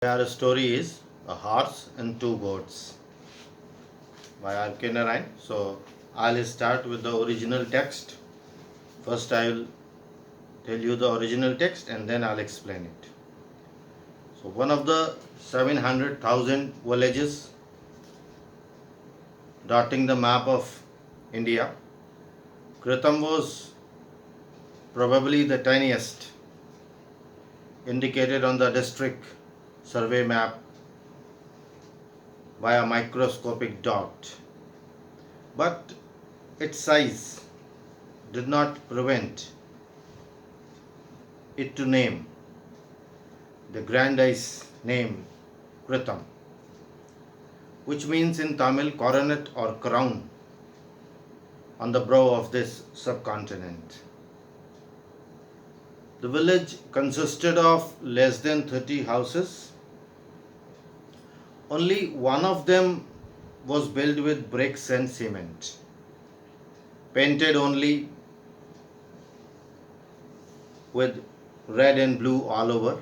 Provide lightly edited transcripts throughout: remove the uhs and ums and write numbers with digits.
Our story is A Horse and Two Goats by R.K. Narayan. So I'll start with the original text. First, I will tell you the original text and then I'll explain it. So, one of the 700,000 villages dotting the map of India, Kritam was probably the tiniest indicated on the district survey map by a microscopic dot. But its size did not prevent it to name the grandiose name Kritam, which means in Tamil coronet or crown on the brow of this subcontinent. The village consisted of less than 30 houses. Only one of them was built with bricks and cement, painted only with red and blue all over,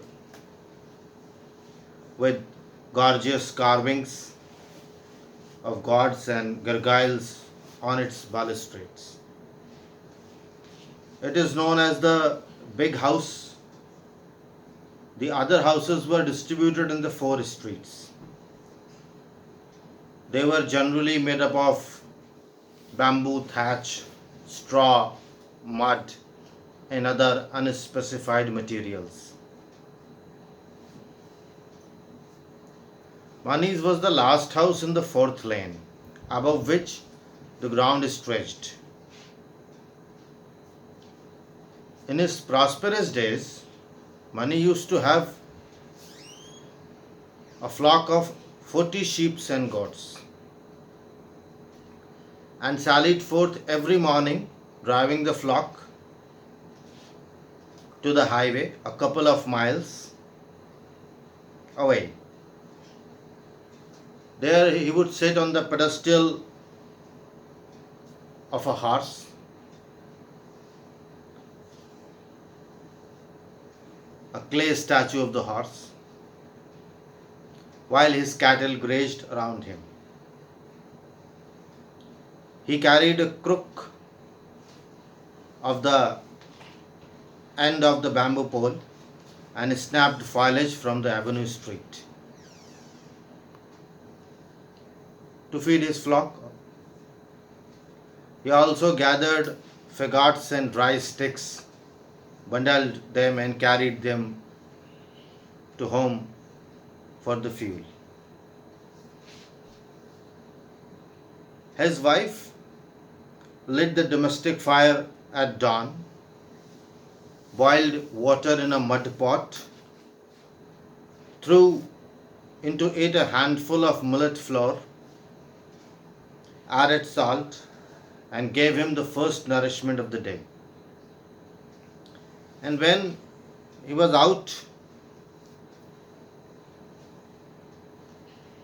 with gorgeous carvings of gods and gargoyles on its balustrades. It is known as the big house. The other houses were distributed in the four streets. They were generally made up of bamboo thatch, straw, mud, and other unspecified materials. Mani's was the last house in the fourth lane, above which the ground stretched. In his prosperous days, Mani used to have a flock of 40 sheep and goats and sallied forth every morning driving the flock to the highway a couple of miles away. There he would sit on the pedestal of a horse, a clay statue of the horse, while his cattle grazed around him. He carried a crook of the end of the bamboo pole and snapped foliage from the avenue street to feed his flock. He also gathered fagots and dry sticks, bundled them, and carried them to home for the fuel. His wife lit the domestic fire at dawn, boiled water in a mud pot, threw into it a handful of millet flour, added salt, and gave him the first nourishment of the day. And when he was out,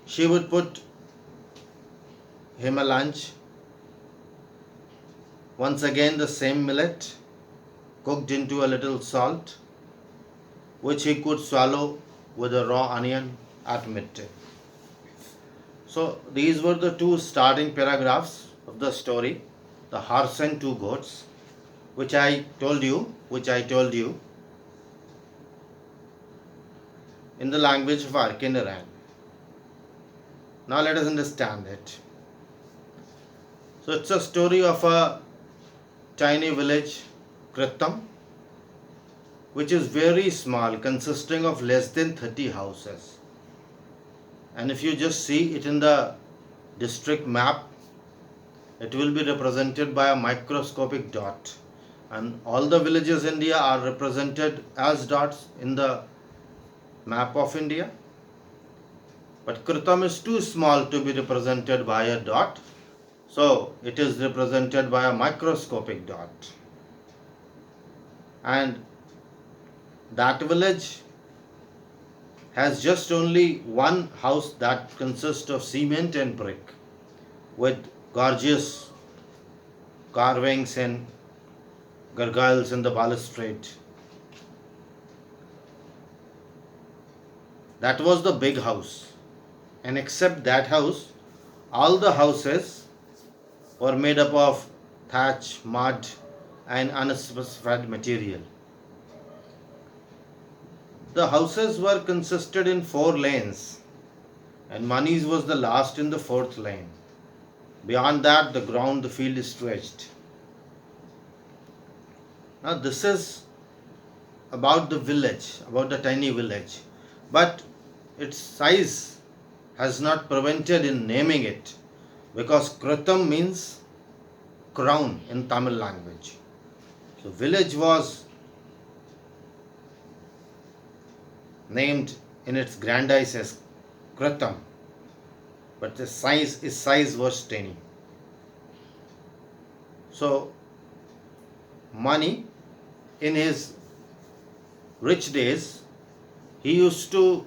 she would put him a lunch. Once again, the same millet cooked into a little salt, which he could swallow with a raw onion at midday. So, these were the two starting paragraphs of the story, The Horse and Two Goats, which I told you in the language of R.K. Narayan. Now let us understand it. So it's a story of a tiny village, Kritam, which is very small, consisting of less than 30 houses. And if you just see it in the district map, it will be represented by a microscopic dot. And all the villages in India are represented as dots in the map of India. But Kritam is too small to be represented by a dot, so it is represented by a microscopic dot. And that village has just only one house that consists of cement and brick with gorgeous carvings and gargoyles in the balustrade. That was the big house. And except that house, all the houses were made up of thatch, mud, and unspecified material. The houses were consisted in 4 lanes, and Mani's was the last in the fourth lane. Beyond that, the ground, the field stretched. Now, this is about the village, about the tiny village. But its size has not prevented in naming it, because Kritam means crown in Tamil language. So, village was named in its grandize as Kritam, but its size was tiny. So, Mani, in his rich days, he used to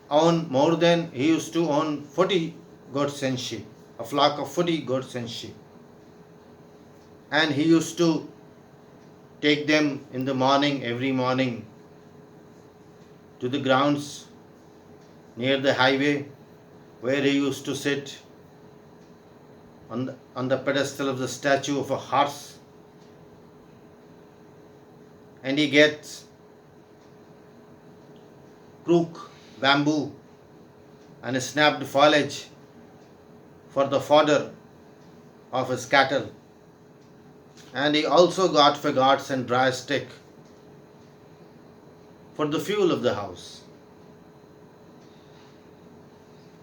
he used to own 40 goats and sheep, a flock of 40 goats and sheep. And he used to take them in the morning, every morning, to the grounds near the highway, where he used to sit on the pedestal of the statue of a horse, and he gets crook, bamboo, and snapped foliage for the fodder of his cattle. And he also got fagots and dry stick for the fuel of the house.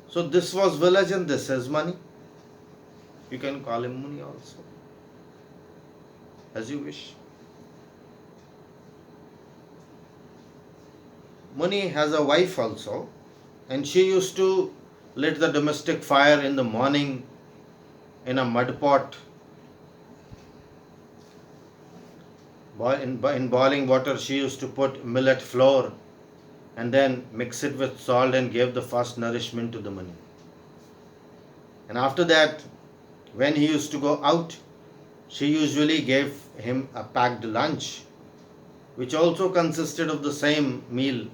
So this was village and this is Mani. You can call him Muni also, as you wish. Muni has a wife also, and she used to lit the domestic fire in the morning in a mud pot. In boiling water, she used to put millet flour and then mix it with salt and give the first nourishment to the Mani. And after that, when he used to go out, she usually gave him a packed lunch, which also consisted of the same meal,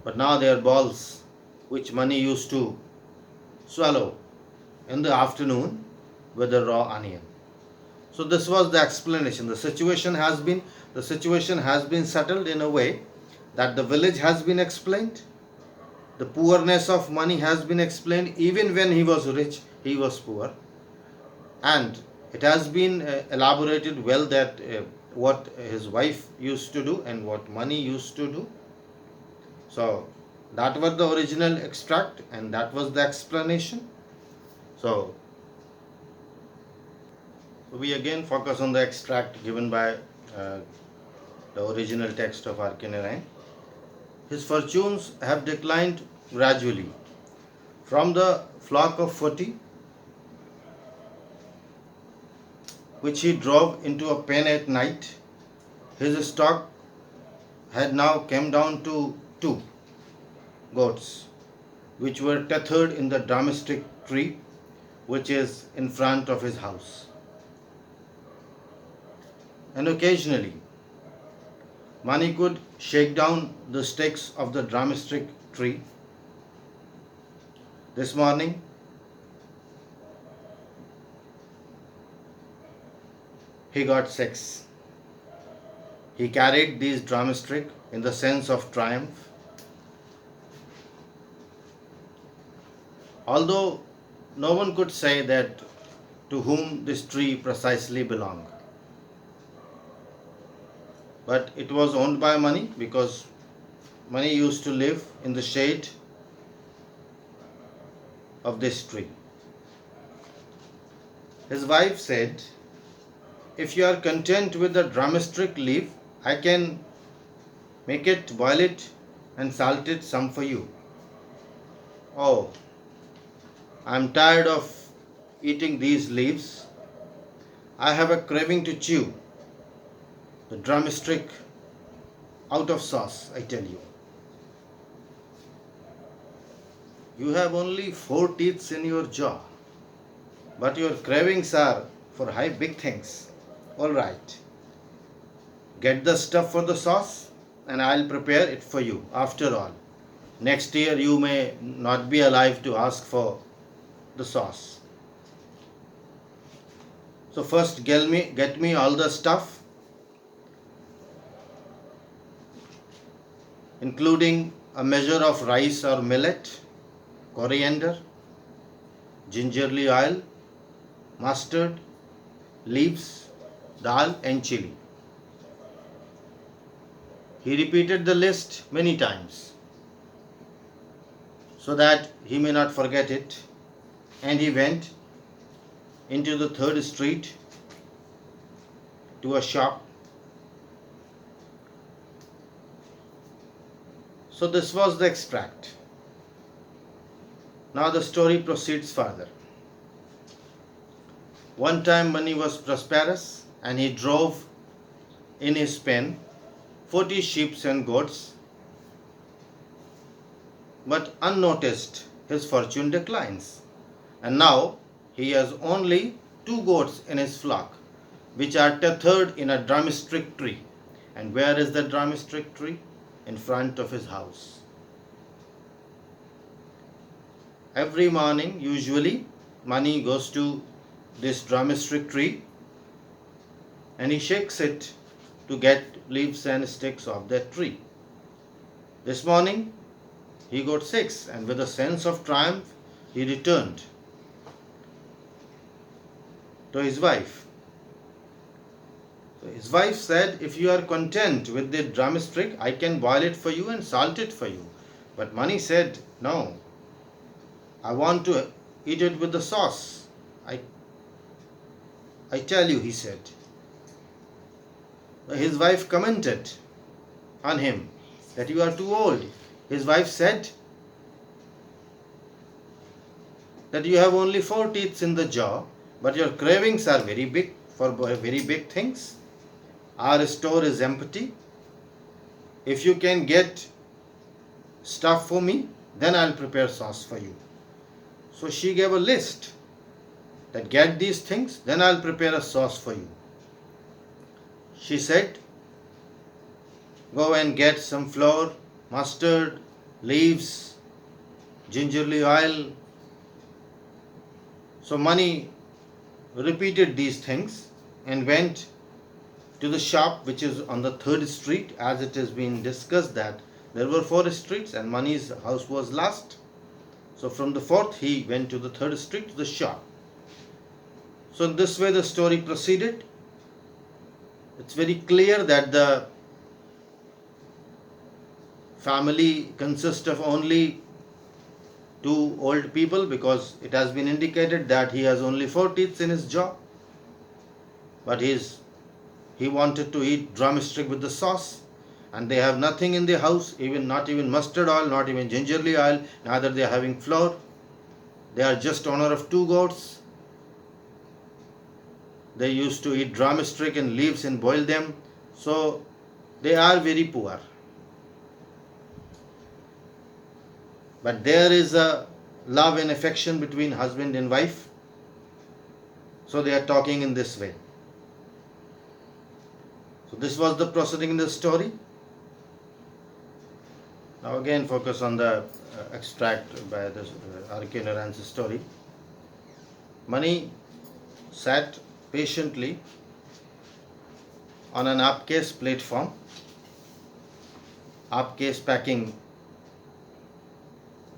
but now they are balls which Mani used to swallow in the afternoon with a raw onion. So this was the explanation. The situation has been settled in a way that the village has been explained, the poorness of Mani has been explained. Even when he was rich, he was poor, and it has been elaborated well that what his wife used to do and what Mani used to do. So that was the original extract, and that was the explanation. So we again focus on the extract given by the original text of R.K. Narayan. His fortunes have declined gradually. From the flock of 40, which he drove into a pen at night, his stock had now come down to 2 goats, which were tethered in the domestic tree which is in front of his house. And occasionally, Mani could shake down the sticks of the drumstick tree. This morning, he got 6. He carried these drumsticks in the sense of triumph. Although no one could say that to whom this tree precisely belonged. But it was owned by Mani, because Mani used to live in the shade of this tree. His wife said, "If you are content with the drumstick leaf, I can make it, boil it, and salt it some for you." "Oh, I am tired of eating these leaves. I have a craving to chew the drumstick out of sauce, I tell you. You have only 4 teeth in your jaw, but your cravings are for big things. All right, get the stuff for the sauce and I'll prepare it for you. After all, next year you may not be alive to ask for the sauce. So first get me all the stuff, including a measure of rice or millet, coriander, gingerly oil, mustard, leaves, dal and chili. He repeated the list many times so that he may not forget it, and he went into the third street to a shop. So this was the extract. Now the story proceeds further. One time Mani was prosperous, and he drove in his pen 40 sheep and goats, but unnoticed his fortune declines. And now he has only 2 goats in his flock, which are tethered in a drumstick tree. And where is the drumstick tree? In front of his house. Every morning, usually, Mani goes to this drumstick tree and he shakes it to get leaves and sticks of that tree. This morning, he got 6, and with a sense of triumph, he returned to his wife. So his wife said, "If you are content with the drumstick, I can boil it for you and salt it for you." But Mani said, "No, I want to eat it with the sauce. I tell you," he said. His wife commented on him that you are too old. His wife said that you have only 4 teeth in the jaw, but your cravings are very big for very big things. Our store is empty. If you can get stuff for me, then I'll prepare sauce for you. So she gave a list that get these things, then I'll prepare a sauce for you. She said, go and get some flour, mustard, leaves, gingerly oil. So Mani repeated these things and went to the shop which is on the 3rd street, as it has been discussed that there were 4 streets and Mani's house was last. So from the 4th he went to the 3rd street to the shop. So in this way the story proceeded. It's very clear that the family consists of only 2 old people, because it has been indicated that he has only 4 teeth in his jaw. But he wanted to eat drumstick with the sauce, and they have nothing in the house, not even mustard oil, not even gingerly oil, neither they are having flour. They are just owner of 2 goats. They used to eat drumstick and leaves and boil them. So they are very poor. But there is a love and affection between husband and wife. So they are talking in this way. So this was the proceeding in the story. Now again focus on the extract by the R.K. Narayan's story. Mani sat patiently on an upcase platform, upcase packing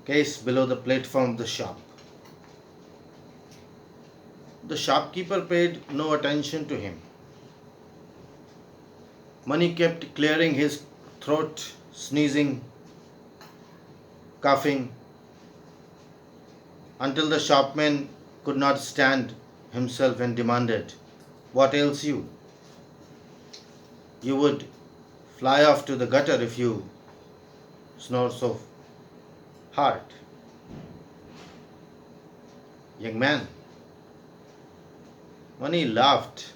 case below the platform of the shop. The shopkeeper paid no attention to him. Mani kept clearing his throat, sneezing, coughing, until the shopman could not stand himself and demanded, "What ails you? You would fly off to the gutter if you snore so hard." Young man, Mani laughed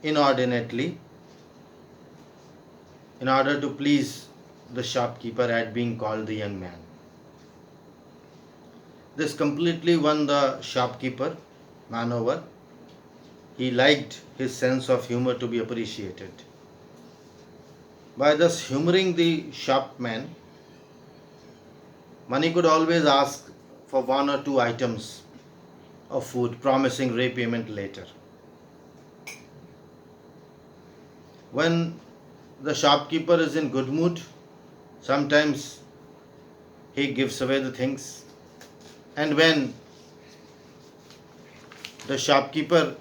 inordinately in order to please the shopkeeper at being called the young man. This completely won the shopkeeper man over. He liked his sense of humor to be appreciated. By thus humoring the shopman, Mani could always ask for one or two items of food, promising repayment later. When the shopkeeper is in good mood, sometimes he gives away the things. And when the shopkeeper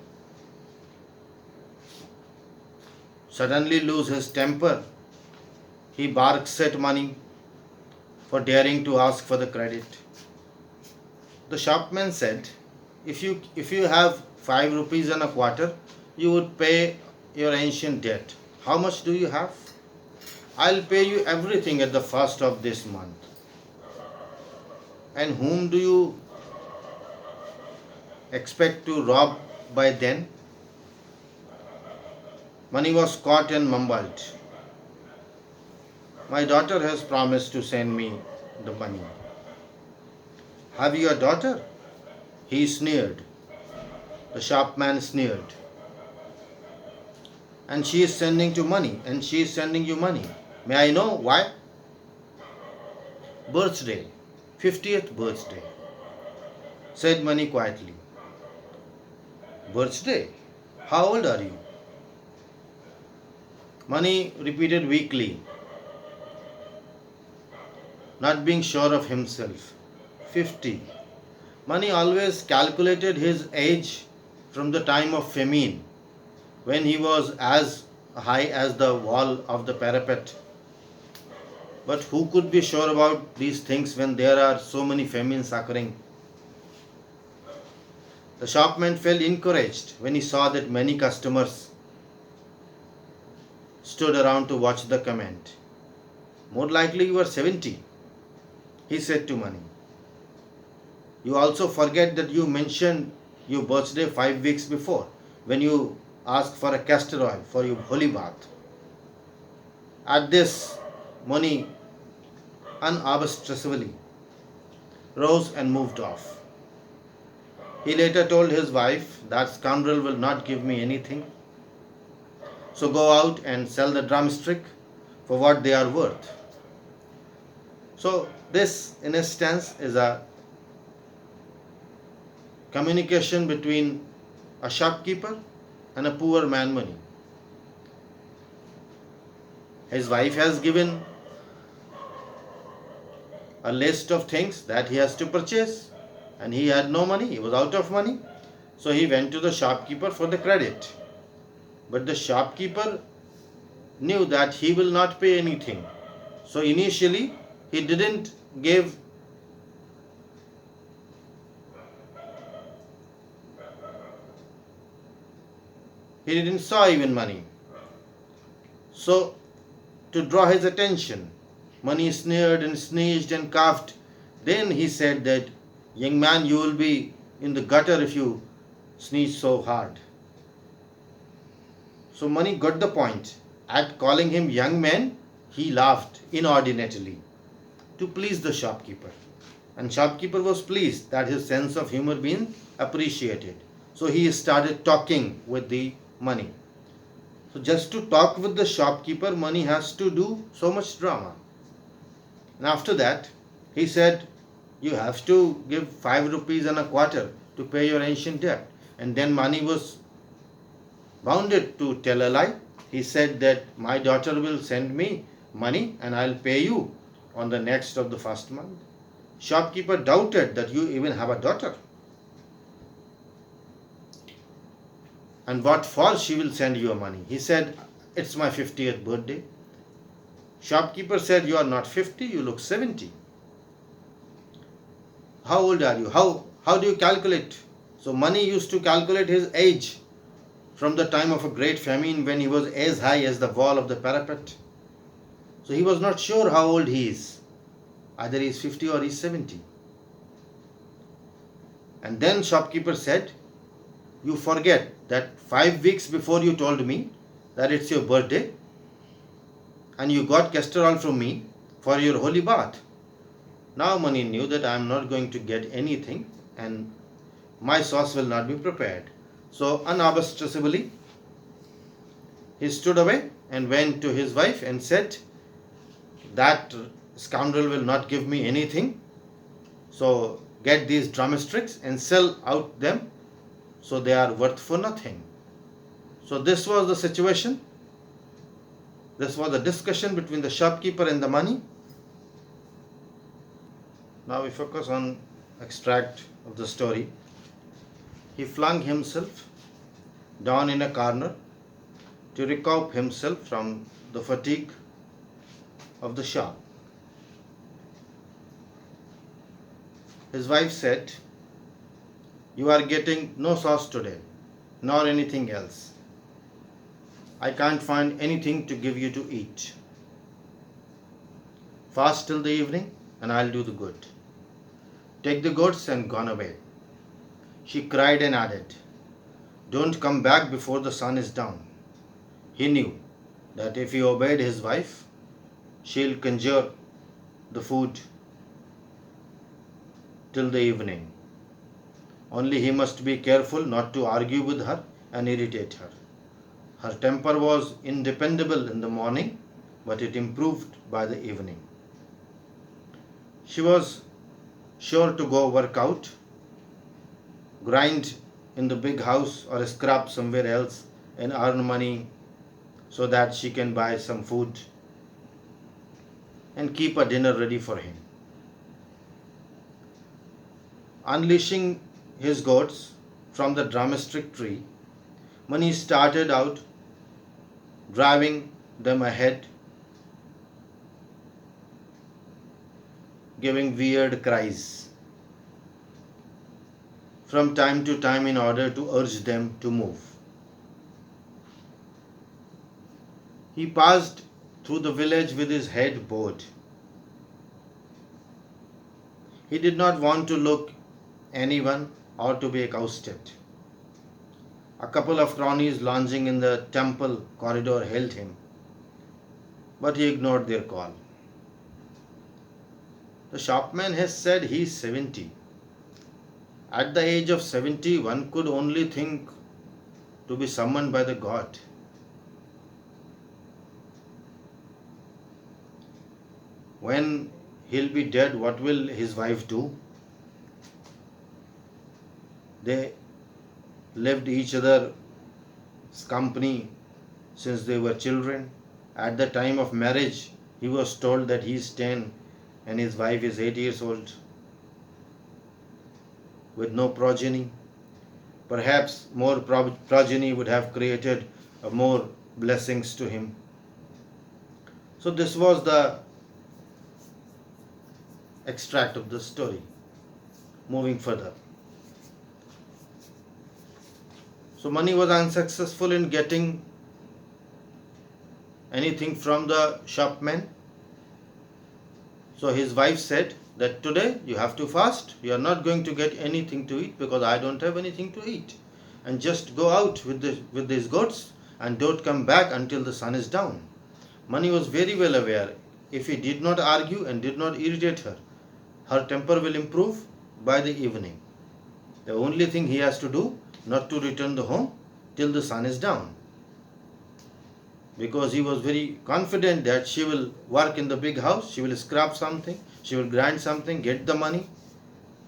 suddenly loses his temper, he barks at Mani for daring to ask for the credit. The shopman said, if you have 5 rupees and a quarter, you would pay your ancient debt. How much do you have? I'll pay you everything at the first of this month. And whom do you expect to rob by then? Mani was caught and mumbled, my daughter has promised to send me the money. Have you a daughter? He sneered. The shopman sneered. And she is sending you money. May I know why? Birthday, 50th birthday, said Mani quietly. Birthday? How old are you? Mani repeated weakly, not being sure of himself. 50. Mani always calculated his age from the time of famine, when he was as high as the wall of the parapet. But who could be sure about these things when there are so many famines occurring? The shopman felt encouraged when he saw that many customers stood around to watch the comment. More likely you are 70, he said to Mani. You also forget that you mentioned your birthday 5 weeks before when you asked for a castor oil for your holy bath. At this, Mani unabastrously rose and moved off. He later told his wife, that scoundrel will not give me anything. So go out and sell the drumstick for what they are worth. So this, in a sense, is a communication between a shopkeeper and a poor man Mani. His wife has given a list of things that he has to purchase, and he had no money, he was out of money. So he went to the shopkeeper for the credit. But the shopkeeper knew that he will not pay anything. So initially he didn't give he didn't saw even money. So to draw his attention, Mani sneered and sneezed and coughed. Then he said that, young man, you will be in the gutter if you sneeze so hard. So Mani got the point. At calling him young man, he laughed inordinately to please the shopkeeper. And shopkeeper was pleased that his sense of humor being appreciated. So he started talking with the Mani. So just to talk with the shopkeeper, Mani has to do so much drama. And after that, he said, you have to give 5 rupees and a quarter to pay your ancient debt. And then Mani was bounded to tell a lie. He said that my daughter will send me money and I'll pay you on the next of the first month. Shopkeeper doubted that you even have a daughter. And what for she will send you money? He said, it's my 50th birthday. Shopkeeper said, you are not 50, you look 70. How old are you? How do you calculate? So Mani used to calculate his age from the time of a great famine when he was as high as the wall of the parapet. So he was not sure how old he is. Either he is 50 or he is 70. And then shopkeeper said, you forget that 5 weeks before you told me that it's your birthday and you got castor oil from me for your holy bath. Now Mani knew that I am not going to get anything and my sauce will not be prepared. So unabastrously He stood away and went to his wife and said, "That scoundrel will not give me anything. So get these drumsticks and sell out them, so they are worth for nothing." So this was the situation. This was the discussion between the shopkeeper and the money. Now we focus on extract of the story. He flung himself down in a corner to recoup himself from the fatigue of the shop. His wife said, "You are getting no sauce today, nor anything else. I can't find anything to give you to eat. Fast till the evening, and I'll do the good. Take the goods and gone away." She cried and added, "Don't come back before the sun is down." He knew that if he obeyed his wife, she'll conjure the food till the evening. Only he must be careful not to argue with her and irritate her. Her temper was independable in the morning, but it improved by the evening. She was sure to go work out, grind in the big house or scrap somewhere else and earn money so that she can buy some food and keep a dinner ready for him. Unleashing his goats from the drumstick tree, Mani started out, driving them ahead, giving weird cries from time to time in order to urge them to move. He passed through the village with his head bowed. He did not want to look anyone or to be accosted. A couple of cronies lounging in the temple corridor hailed him, but he ignored their call. The shopman has said he is 70. At the age of 70, one could only think to be summoned by the god. When he'll be dead, what will his wife do? They lived each other's company since they were children. At the time of marriage, he was told that he is 10 and his wife is 8 years old with no progeny. Perhaps more progeny would have created more blessings to him. So this was the extract of the story. Moving further. So Mani was unsuccessful in getting anything from the shopman. So his wife said that today you have to fast. You are not going to get anything to eat because I don't have anything to eat. And just go out with these goats and don't come back until the sun is down. Mani was very well aware if he did not argue and did not irritate her, her temper will improve by the evening. The only thing he has to do, not to return the home till the sun is down. Because he was very confident that she will work in the big house, she will scrap something, she will grind something, get the money,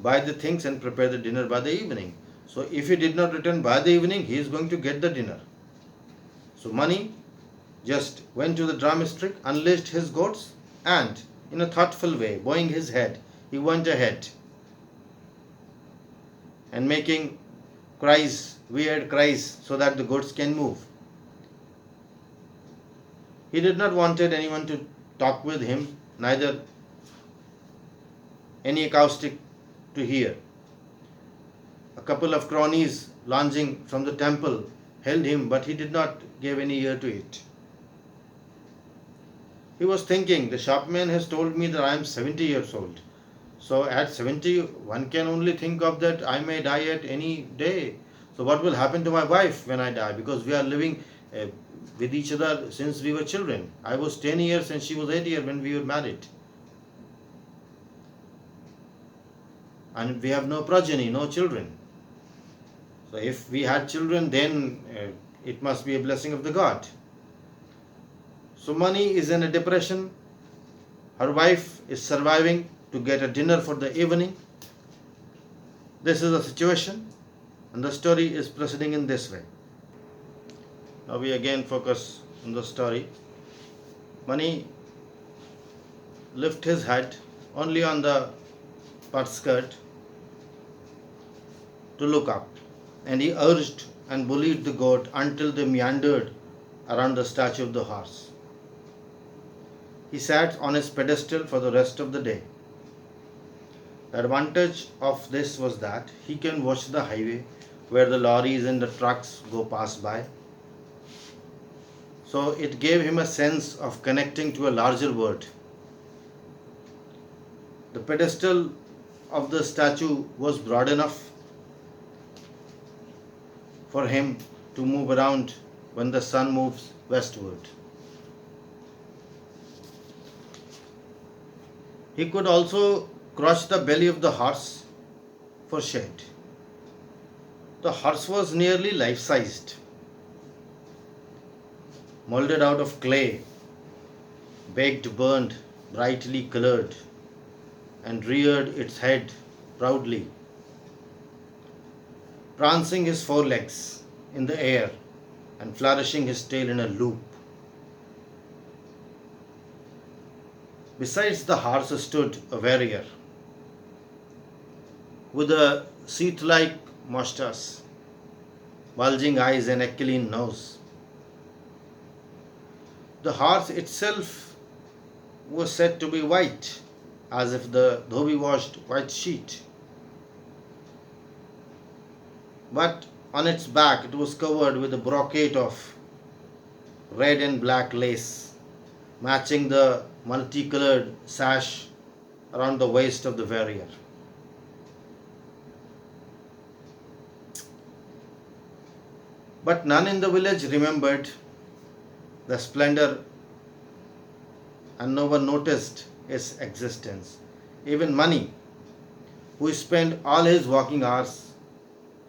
buy the things and prepare the dinner by the evening. So if he did not return by the evening, he is going to get the dinner. So Mani just went to the drumstick, unleashed his goats, and in a thoughtful way, bowing his head, he went ahead and making cries, weird cries, so that the goats can move. He did not wanted anyone to talk with him, neither any acoustic to hear. A couple of cronies lounging from the temple held him, but he did not give any ear to it. He was thinking, the shopman has told me that I am 70 years old. So at 70, one can only think of that I may die at any day. So what will happen to my wife when I die? Because we are living with each other since we were children. I was 10 years and she was 8 years when we were married. And we have no progeny, no children. So if we had children, then it must be a blessing of the God. Sumani is in a depression. Her wife is surviving to get a dinner for the evening. This is the situation, and the story is proceeding in this way. Now we again focus on the story. Mani lifted his head only on the part skirt to look up, and he urged and bullied the goat until they meandered around the statue of the horse. He sat on his pedestal for the rest of the day. The advantage of this was that he can watch the highway where the lorries and the trucks go past by. So it gave him a sense of connecting to a larger world. The pedestal of the statue was broad enough for him to move around when the sun moves westward. He could also crush the belly of the horse for shade. The horse was nearly life-sized, molded out of clay, baked, burned, brightly colored, and reared its head proudly, prancing his forelegs in the air and flourishing his tail in a loop. Besides the horse stood a warrior with a seat-like mustache, bulging eyes, and aquiline nose. The horse itself was said to be white, as if the dhobi washed white sheet. But on its back it was covered with a brocade of red and black lace, matching the multicolored sash around the waist of the warrior. But none in the village remembered the splendor, and no one noticed its existence. Even Mani, who spent all his working hours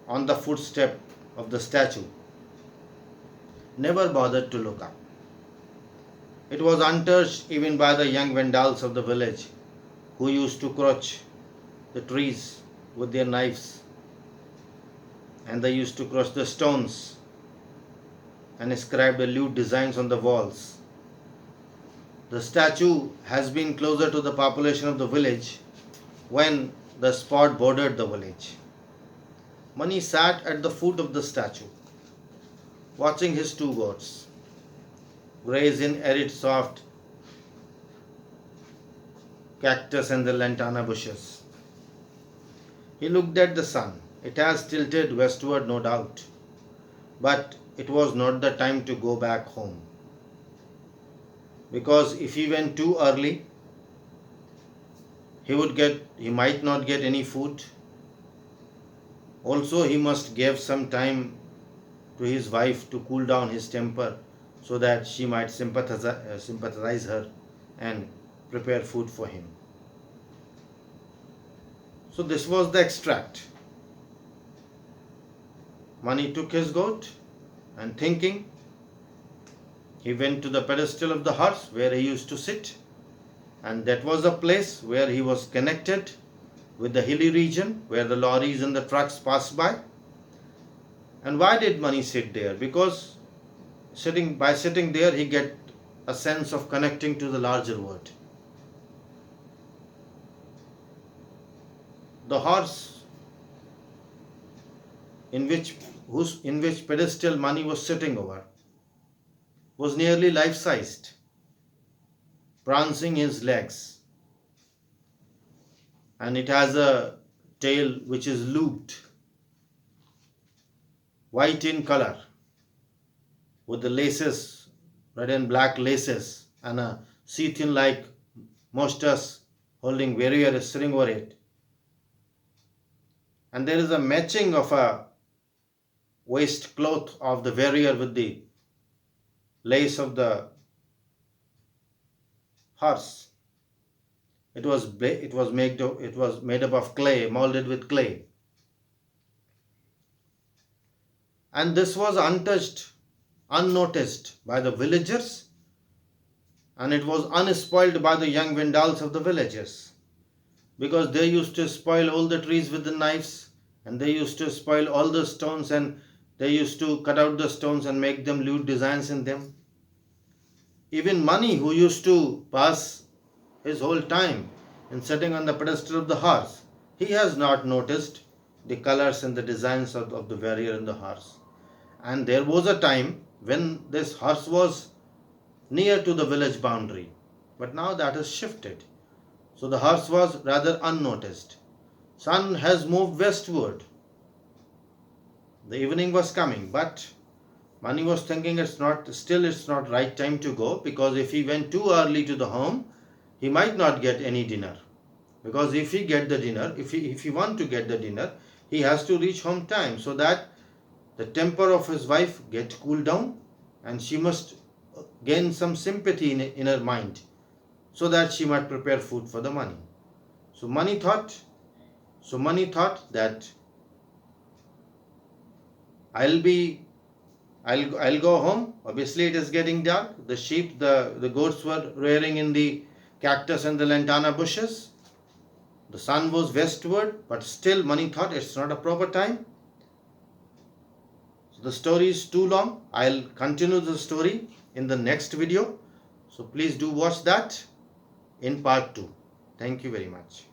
on the footstep of the statue, never bothered to look up. It was untouched even by the young Vandals of the village, who used to crouch the trees with their knives, and they used to crush the stones and inscribed lewd designs on the walls. The statue has been closer to the population of the village when the spot bordered the village. Mani sat at the foot of the statue, watching his two goats graze in arid soft cactus and the lantana bushes. He looked at the sun. It has tilted westward, no doubt, but it was not the time to go back home. Because if he went too early, he might not get any food. Also, he must give some time to his wife to cool down his temper so that she might sympathize her and prepare food for him. So this was the extract. Mani took his goat and thinking, he went to the pedestal of the horse where he used to sit, and that was a place where he was connected with the hilly region where the lorries and the trucks passed by. And why did Mani sit there? Because by sitting there he get a sense of connecting to the larger world. The horse in which pedestal Mani was sitting over was nearly life-sized, prancing his legs, and it has a tail which is looped, white in color, with the laces, red and black laces, and a sea-thin like mustache holding warrior sitting over it. And there is a matching of a waistcloth of the warrior with the lace of the horse. It was made up of clay, molded with clay. And this was untouched, unnoticed by the villagers and it was unspoiled by the young Vandals of the villages, because they used to spoil all the trees with the knives, and they used to spoil all the stones, and they used to cut out the stones and make them lewd designs in them. Even Mani, who used to pass his whole time in sitting on the pedestal of the horse, he has not noticed the colors and the designs of the warrior in the horse. And there was a time when this horse was near to the village boundary, but now that has shifted. So the horse was rather unnoticed. Sun has moved westward. The evening was coming, but Mani was thinking it's not right time to go, because if he went too early to the home, he might not get any dinner. Because if he get the dinner, if he want to get the dinner, he has to reach home time, so that the temper of his wife get cooled down, and she must gain some sympathy in her mind, so that she might prepare food for the Mani. So Mani thought that I'll go home. Obviously, it is getting dark. The sheep, the goats were rearing in the cactus and the lantana bushes. The sun was westward, but still Mani thought it's not a proper time. So the story is too long. I'll continue the story in the next video. So please do watch that in part 2. Thank you very much.